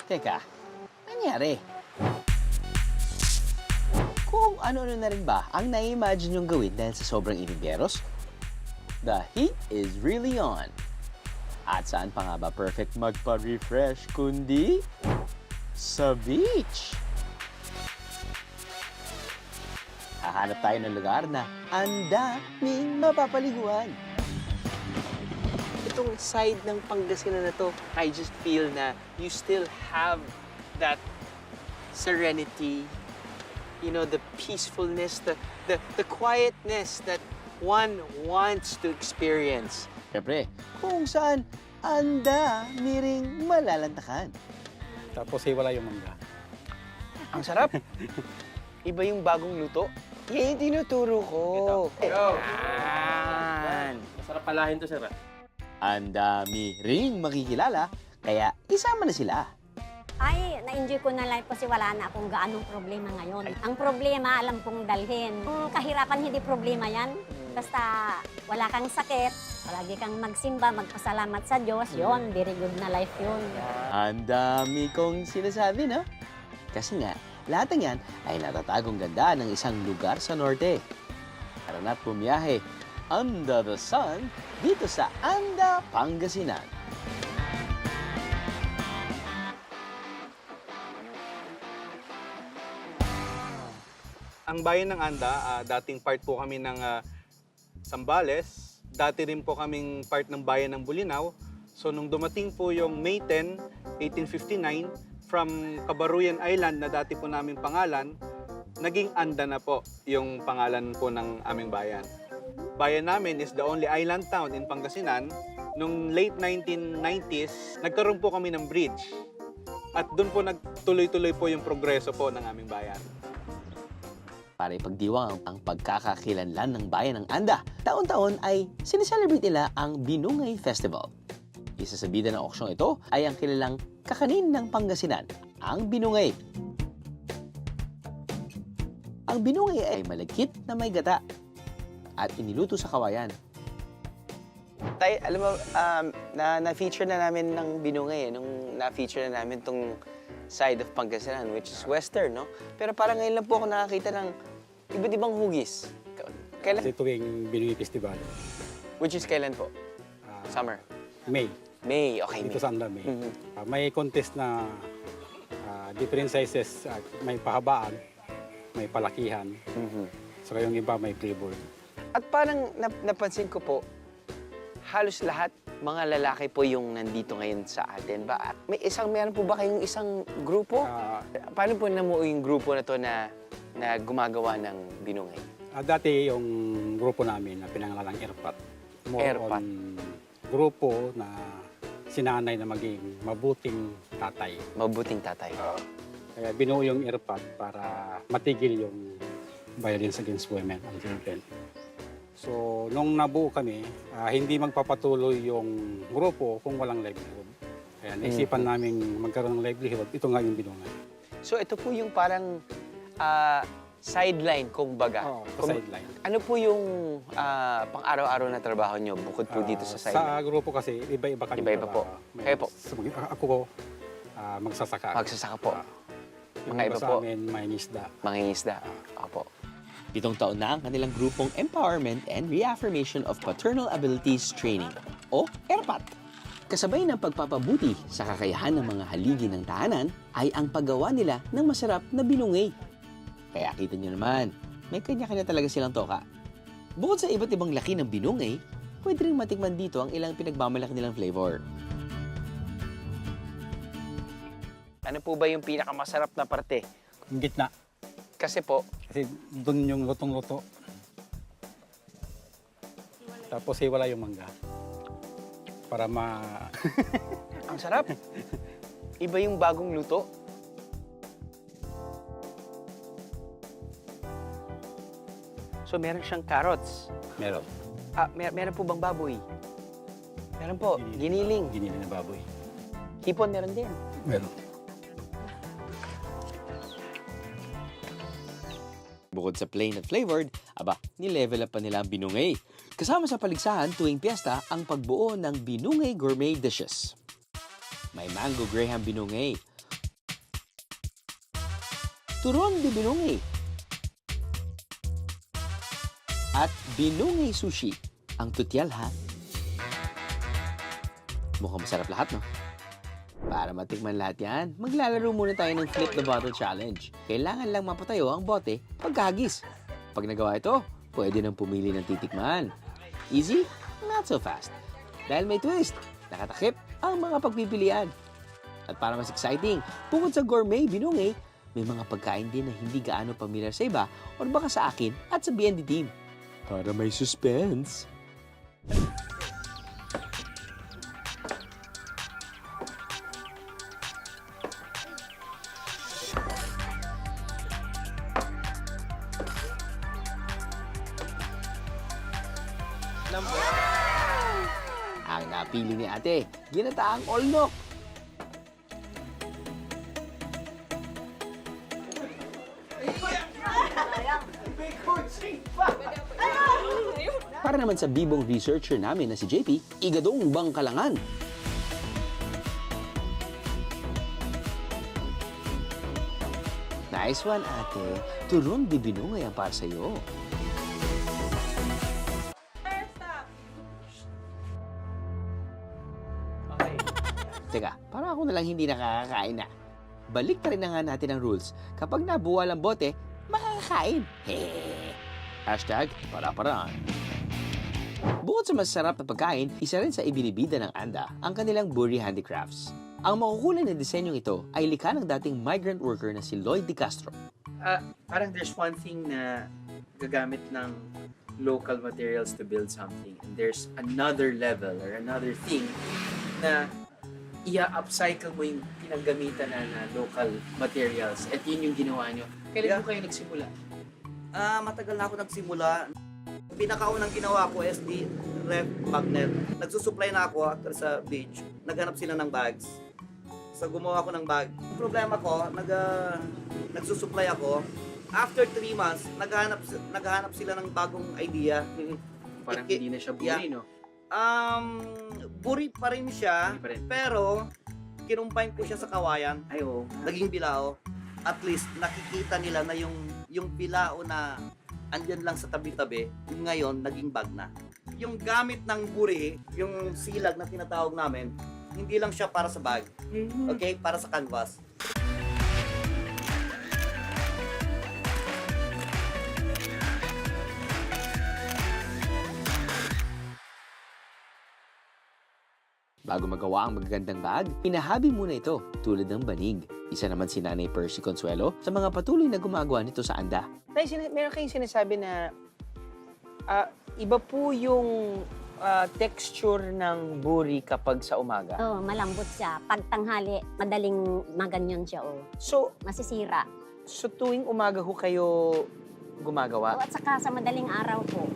Teka, nangyari? Kung ano-ano na rin ba ang na-imagine yung gawin dahil sa sobrang inigneros? The heat is really on. At saan pa nga ba perfect magpa-refresh kundi sa beach? Hahanap tayo ng lugar na ang daming mapapaliguan. Itong side ng Pangasinan na to, I just feel na you still have that serenity, you know, the peacefulness, the quietness that one wants to experience. Siyempre, kung saan ang dami ring malalantakan. Tapos hiwala yung mangga. Ang sarap. Iba yung bagong luto. Yan yung tinuturo ko. Yan. Masarap palahin to, sir. Ang dami ring makikilala, kaya isama na sila. Ay, na-enjoy ko na life kasi wala na akong gaanong problema ngayon. Ang problema, alam kong dalhin. Kung kahirapan, hindi problema yan. Basta wala kang sakit, palagi kang magsimba, magpasalamat sa Diyos, yon, very good na life yun. Ang dami kong sinasabi, no? Kasi nga, lahat ng yan ay natatagong ganda ng isang lugar sa norte. Tara na't bumiyahe under the sun dito sa Anda, Pangasinan. Ang bayan ng Anda, dating part po kami ng Zambales. Dati rin po kaming part ng bayan ng Bulinaw. So nung dumating po yung May 10, 1859, from Kabaruyan Island na dati po namin pangalan, naging Anda na po yung pangalan po ng aming bayan. Bayan namin is the only island town in Pangasinan. Nung late 1990s, nagkaroon po kami ng bridge. At doon po nagtuloy-tuloy po yung progreso po ng aming bayan. Para ipagdiwang ang pagkakakilanlan ng bayan ng Anda, taon-taon ay sineselebrate nila ang Binungay Festival. Isa sa bida ng oksyong ito ay ang kilalang kakanin ng Pangasinan, ang Binungay. Ang Binungay ay malagkit na may gata at iniluto sa kawayan. Tay, alam mo, na-feature na namin ng Binungay, nung na-feature na namin tong side of Pangasinan, which is western, no? Pero parang ngayon lang po ako nakakita ng iba't ibang hugis. Kailan? Kasi tuwing Binungay Festival, Which is kailan po? Summer? May. May, okay, Dito May. sa Anda, May. Mhm. May contest na different sizes. May pahabaan, may palakihan. Mhm. Saka yung iba may flavor. At parang napansin ko po, halos lahat mga lalaki po yung nandito ngayon sa atin. Meron po ba kayong isang grupo? Paano po namuo yung grupo na to na gumagawa ng Binungay? Dati yung grupo namin na pinangalan ng Airpat. Airpat. Grupo na sinanay na maging mabuting tatay. Mabuting tatay. Kaya binuo yung Airpat para matigil yung violence against women and children. So, nung nabuo kami, hindi magpapatuloy yung grupo kung walang livelihood. Kaya naisipan namin magkaroon ng livelihood. Ito nga yung Binungay. So ito po yung parang sideline, kumbaga. Sideline. Ano po yung pang-araw-araw na trabaho nyo bukod po dito sa Sa sideline? grupo kasi, iba-iba kami. Iba-iba po. May- Kayo po? Ako magsasaka. Magsasaka po. Yung Mga iba iba sa po? amin, may isda. Mangingisda. Opo. 7 taon na ang kanilang grupong Empowerment and Reaffirmation of Paternal Abilities Training o ERPAT. Kasabay ng pagpapabuti sa kakayahan ng mga haligi ng tahanan ay ang paggawa nila ng masarap na binungay. Kaya kita nyo naman, may kanya-kanya talaga silang toka. Bukod sa iba't ibang laki ng binungay, pwede rin matikman dito ang ilang pinagmamalaki nilang flavor. Ano po ba yung pinakamasarap na parte? Yung gitna. Kasi po, Kasi doon yung lutong-luto. Tapos hiwala yung mangga. Para ang sarap. Iba yung bagong luto. So meron siyang carrots. meron. Meron po bang baboy? Meron po. Giniling. Giniling na baboy. Hipon meron din. Meron. Bukod sa plain at flavored, ni-level up pa nila ang binungay. Kasama sa paligsahan tuwing piyesta ang pagbuo ng binungay gourmet dishes. may mango graham binungay, turon de binungay, at binungay sushi. Ang tutyal ha. Mukhang masarap lahat, no? Para matikman lahat yan, maglalaro muna tayo ng Flip the Bottle Challenge. Kailangan lang mapatayo ang bote pagkahagis. Pag nagawa ito, pwede nang pumili ng titikman. Easy? Not so fast. Dahil may twist, nakatakip ang mga pagpipilian. At para mas exciting, bukod sa gourmet binungay, may mga pagkain din na hindi gaano pamilyar sa iba o baka sa akin at sa BND team. Para may suspense. Ang napili ni ate, ginataang olnok. Para naman sa bibong researcher namin na si JP, igadong bangkalangan. Nice one, ate. Turon di binungay ang para sa'yo. Teka, parang ako na lang hindi nakakakain na. Balik pa rin na nga natin ang rules. Kapag nabuwal ang bote, makakakain. Hehehe. Hashtag para-paraan. Bukod sa masarap na pagkain, isa rin sa ibinibida ng ANDA ang kanilang Buri Handicrafts. Ang makukulay na disenyong ito ay likha ng dating migrant worker na si Lloyd De Castro. Parang there's one thing na gagamit ng local materials to build something. And there's another level or another thing na i-upcycle mo yung pinanggamitan na local materials. At yun yung ginawa nyo. Kailan mo kayo nagsimula? Matagal na ako nagsimula. Pinakaunang ginawa ko, SD ref magnet. Nagsusupply na ako after sa beach. Naghanap sila ng bags. So gumawa ako ng bag. Ang problema ko, nagsusupply ako. After 3 months, naghahanap sila ng bagong idea. Parang hindi na siya buri, no? Buri pa rin siya, Hindi pa rin. pero kinumpine ko siya sa kawayan. Ay, oo. Naging bilao. At least nakikita nila na yung bilao na andyan lang sa tabi-tabi, ngayon naging bag na. Yung gamit ng buri, yung silag na tinatawag namin, hindi lang siya para sa bag. Okay? Para sa canvas. Bago magawa ang magagandang bag, inahabi muna ito tulad ng banig. Isa naman si Nanay Percy Consuelo sa mga patuloy na gumagawa nito sa ANDA. Meron kayong sinasabi na iba po yung texture ng buri kapag sa umaga. Oh, malambot siya. Pag tanghali, madaling maganyan siya, oh. So, Masisira. tuwing umaga ho kayo gumagawa? Oh, at saka sa madaling araw po.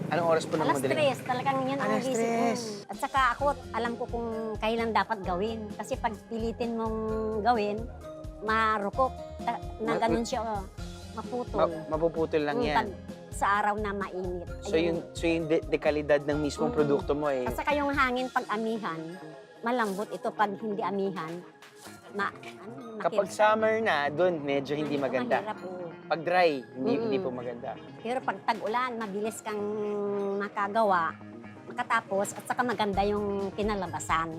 Anong oras po ng Alas madaling? 3, talagang yan ang Alas isip ko. 3. At saka ako, alam ko kung kailan dapat gawin. Kasi pag pilitin mong gawin, marukok. Na ganun siya, oh. Maputol. Mapuputol lang yan. Pag sa araw na mainit. So yung dekalidad ng mismong produkto mo eh. At saka yung hangin pag amihan, malambot ito pag hindi amihan. Kapag summer na, doon medyo hindi maganda. Mahirap, oh. Pag dry, hindi po maganda. Pero pag tag-ulan, mabilis kang makagawa, makatapos, at saka maganda yung kinalabasan.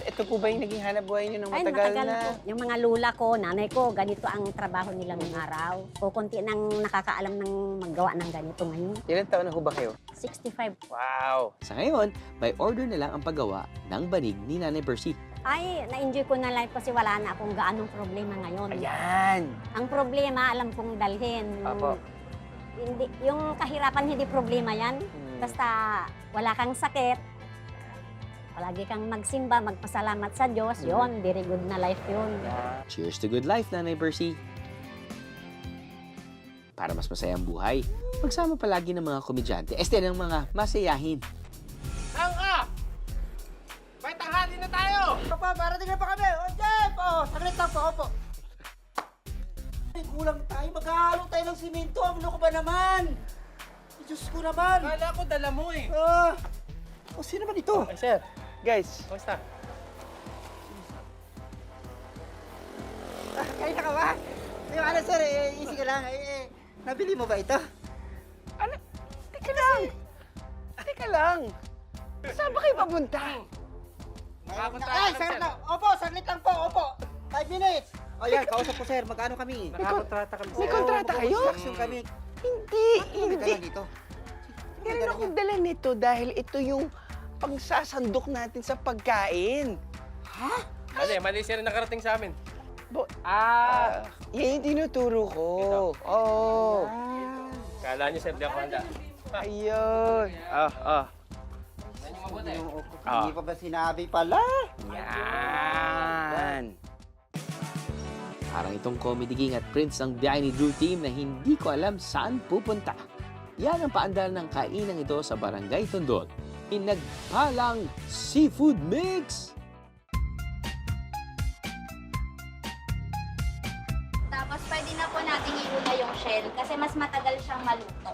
Ito po ba yung naging hanap buhay niyo ng Ay, matagal matagal na? po. Yung mga lula ko, nanay ko, ganito ang trabaho nila ng araw. O konti nang nakakaalam ng maggawa ng ganito ngayon. Ilan taon na ho ba kayo? 65. Wow! Sa ngayon, by order na lang ang paggawa ng banig ni Nanay Percy. Ay, na-enjoy ko na life kasi wala na akong gaanong problema ngayon. Ayan! Ang problema, alam kong dalhin. Apo. Hindi, yung kahirapan, hindi problema yan. Basta wala kang sakit, palagi kang magsimba, magpasalamat sa Diyos, yon, very good na life yun. Cheers to good life, Nanay Percy! Para mas masayang buhay, magsama palagi ng mga komedyante, ng mga masayahin. May tanghali na tayo! Papa, parating na pa kami! O, Jeff! O, saglit lang po, opo. Ay, kulang tayo. Maghahalo tayo ng simento. Ano ko ba naman? Diyos ko naman! Kala ko dala mo eh. Sino naman ito? Sir, guys, Basta. Kaya ka ba? Yung ano sir, easy ka lang. Nabili mo ba ito? Ano? Teka lang. Teka lang. Saan ba kayo papunta? Ay, sir lang. Opo, saglit lang po. Opo. 5 minutes. O yan, kausap ko sir. Magkano kami? May kontrata kayo? Construction kami. Hindi, Hindi ka hindi. lang dito. Meron akong dala nito dahil ito yung pangsasandok natin sa pagkain. Mali sir nakarating sa amin. Yan yung tinuturo ko. Oo. Kala niyo sir, di ako handa. Ayun. Hindi pa ba sinabi pala? Yan. Parang itong Comedy King at Prince ang biyahe ni Drew Team na hindi ko alam saan pupunta. Yan ang paandar ng kainang ito sa Barangay Tondon. Pinagpalang Seafood Mix! Tapos pwede na po natin iuna yung shell kasi mas matagal siyang maluto.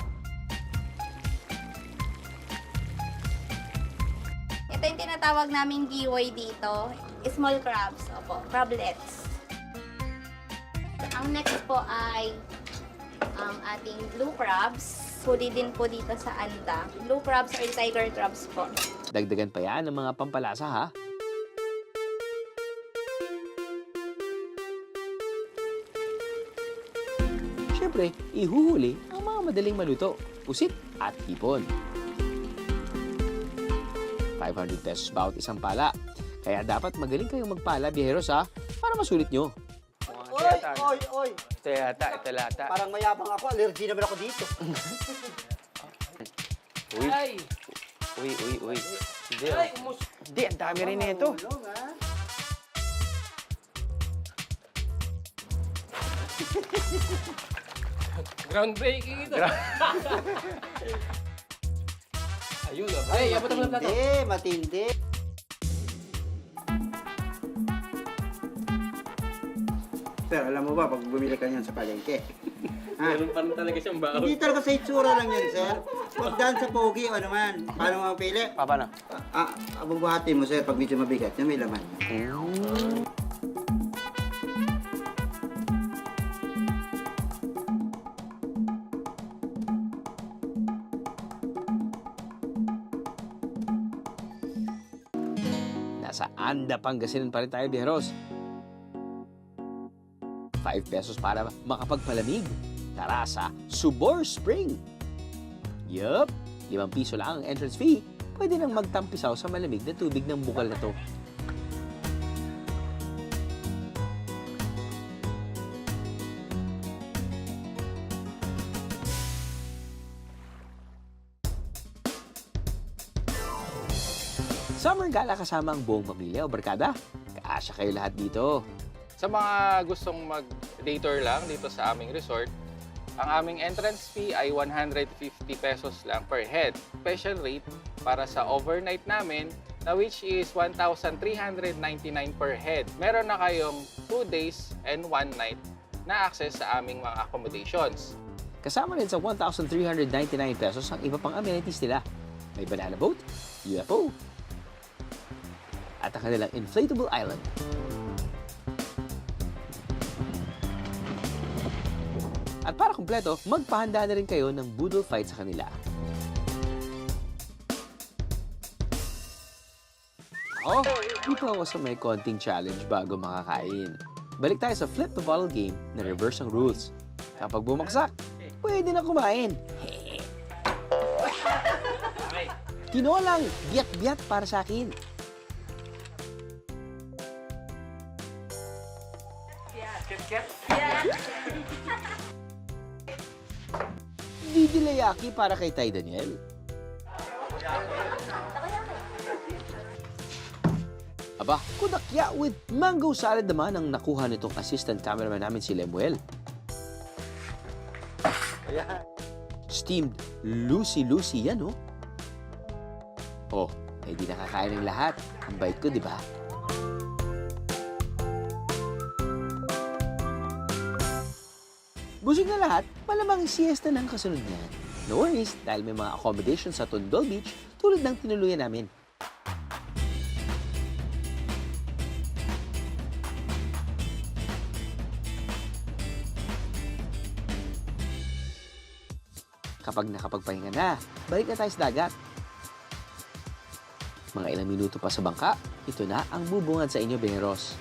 Ito yung tinatawag naming giway dito. Small crabs, opo, crablets. Ang next po ay ang ating blue crabs. Huli din po dito sa anda. Blue crabs or tiger crabs po. Dagdagan pa yan ng mga pampalasa ha. Siyempre, ihuhuli ang mga madaling maluto, pusit at hipon. 500 pesos bawat isang pala. Kaya dapat magaling kayong magpala, biyeros ha, para masulit nyo. Oy. Ito yata. Parang mayabang ako. Allergy naman ako dito. Uy. Hindi, ang dami rin nito. Groundbreaking ito. Ayun o. Hey, abot mo na plato. Matindi. Sir, alam mo ba, pag bumili ka niyan sa palengke, Meron pa rin talaga siyang baon. hindi talaga sa itsura lang yan, sir. Pag daan sa pogi o naman, paano mo mapili? Paano? Bubuhatin mo, sir, pag medyo mabigat, yan may laman. Nasa Anda, Pangasinan pa rin tayo, biyeros. 5 pesos para makapagpalamig. Tara sa Subor Spring. Yup, 5 piso lang ang entrance fee. Pwede nang magtampisaw sa malamig na tubig ng bukal na to. Summer gala kasama ang buong pamilya o barkada. Kaasya kayo lahat dito. Sa mga gustong mag-day-tour lang dito sa aming resort, ang aming entrance fee ay 150 pesos lang per head. Special rate para sa overnight namin na which is 1,399 per head. Meron na kayong 2 days and 1 night na access sa aming mga accommodations. Kasama rin sa 1,399 pesos ang iba pang amenities nila. May banana boat, UFO, at ang kanilang inflatable island. At para kumpleto, magpahanda na rin kayo ng boodle fight sa kanila. Ako, dito ako sa may konting challenge bago makakain. Balik tayo sa flip the bottle game na reverse ang rules. Kapag bumaksak, pwede na kumain. Tinolang, biyak-biyak para sa akin. Didilayaki para kay Tay Daniel. Aba, kudakya with mango salad naman ang nakuha nitong assistant cameraman namin si Lemuel. Steamed Lucy yan, oh. Oh, eh di nakakain ng lahat. Ang bait ko, di ba? Busog na lahat, malamang siesta ng kasunod niyan. No worries, dahil may mga accommodations sa Tondo Beach tulad ng tinuluyan namin. Kapag nakapagpahinga na, balik na tayo sa dagat. Mga ilang minuto pa sa bangka, ito na ang bubungad sa inyo, Beros.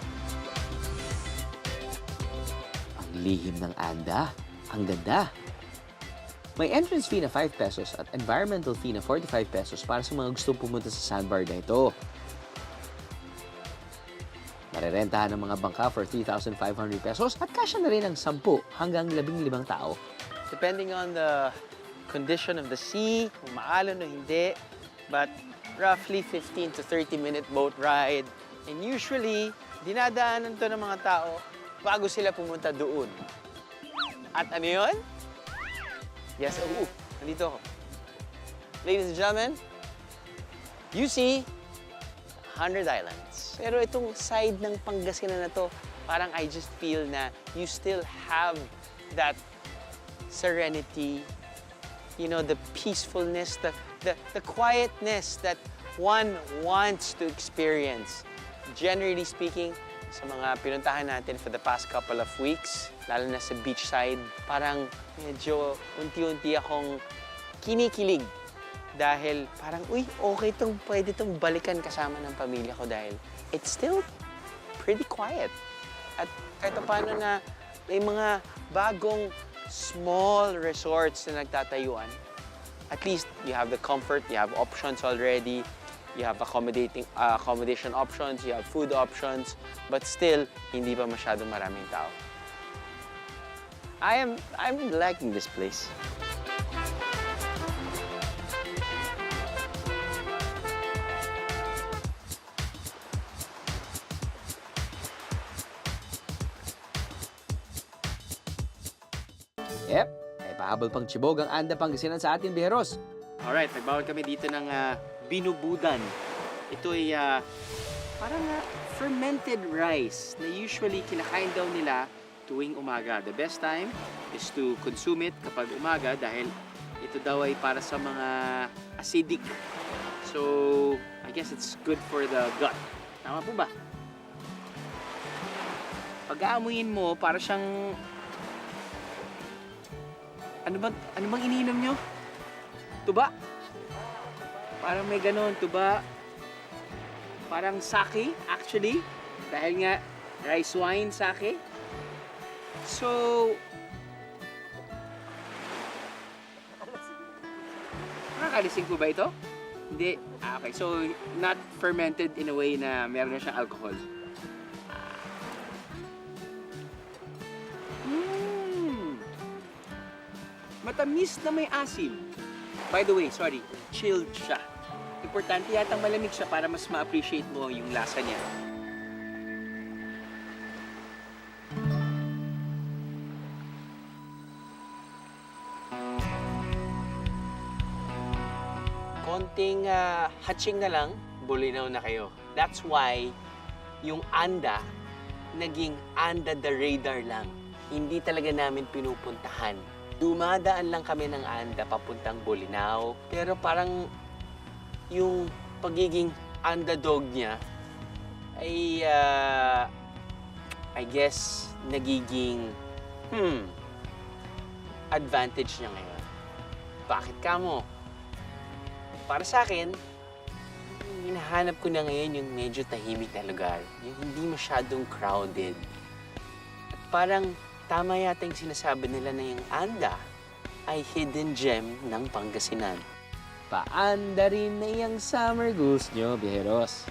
Ang lihim ng Anda, ang ganda. May entrance fee na 5 pesos at environmental fee na 45 pesos para sa mga gustong pumunta sa sandbar na ito. Marerentahan ng mga bangka for 3,500 pesos at kasya na rin ang 10 hanggang 15 tao. Depending on the condition of the sea, kung maalon o hindi, but roughly 15 to 30-minute boat ride. And usually, dinadaanan to ng mga tao bago sila pumunta doon. At ano yun? Yes, nandito ako. Ladies and gentlemen, you see 100 Islands. Pero itong side ng Pangasinan na to, parang I just feel na you still have that serenity, you know, the peacefulness, the quietness that one wants to experience. Generally speaking, sa mga pinuntahan natin for the past couple of weeks, lalo na sa beachside, parang medyo unti-unti akong kinikilig. Dahil parang, uy, okay pwede itong balikan kasama ng pamilya ko dahil it's still pretty quiet. At kahit paano na may mga bagong small resorts na nagtatayuan. At least you have the comfort, you have options already, you have accommodation options, you have food options, but still, hindi pa masyadong maraming tao. I'm liking this place. Yep, ay pahabol pang Chibog ang Anda Pangasinan sa atin, Beros. Alright, nagbawal kami dito ng binubudan. Ito ay parang fermented rice na usually kinakain daw nila tuwing umaga. The best time is to consume it kapag umaga dahil ito daw ay para sa mga acidic. So, I guess it's good for the gut. Tama po ba? Pag-aamuyin mo, para siyang... Ano bang iniinom nyo? Tuba? Parang may ganon, tuba. Parang sake, actually. Dahil nga, rice wine sake. So, nakakalising po ba ito? Hindi. Okay, so not fermented in a way na meron na siyang alcohol. Matamis na may asim. By the way, sorry, chilled siya. Importante yatang malamig siya para mas ma-appreciate mo yung lasa niya. Konting hatching na lang, bulinaw na kayo. That's why yung Anda naging under the radar lang. Hindi talaga namin pinupuntahan. Dumadaan lang kami ng Anda papuntang Bolinao. Pero parang yung pagiging underdog niya ay, I guess, nagiging, advantage niya ngayon. Bakit ka mo? Para sa akin, yung hinahanap ko na ngayon yung medyo tahimik na lugar. Yung hindi masyadong crowded. At parang tama yata yung sinasabi nila na yung Anda ay hidden gem ng Pangasinan. Paanda rin na yung summer goals nyo, Beros.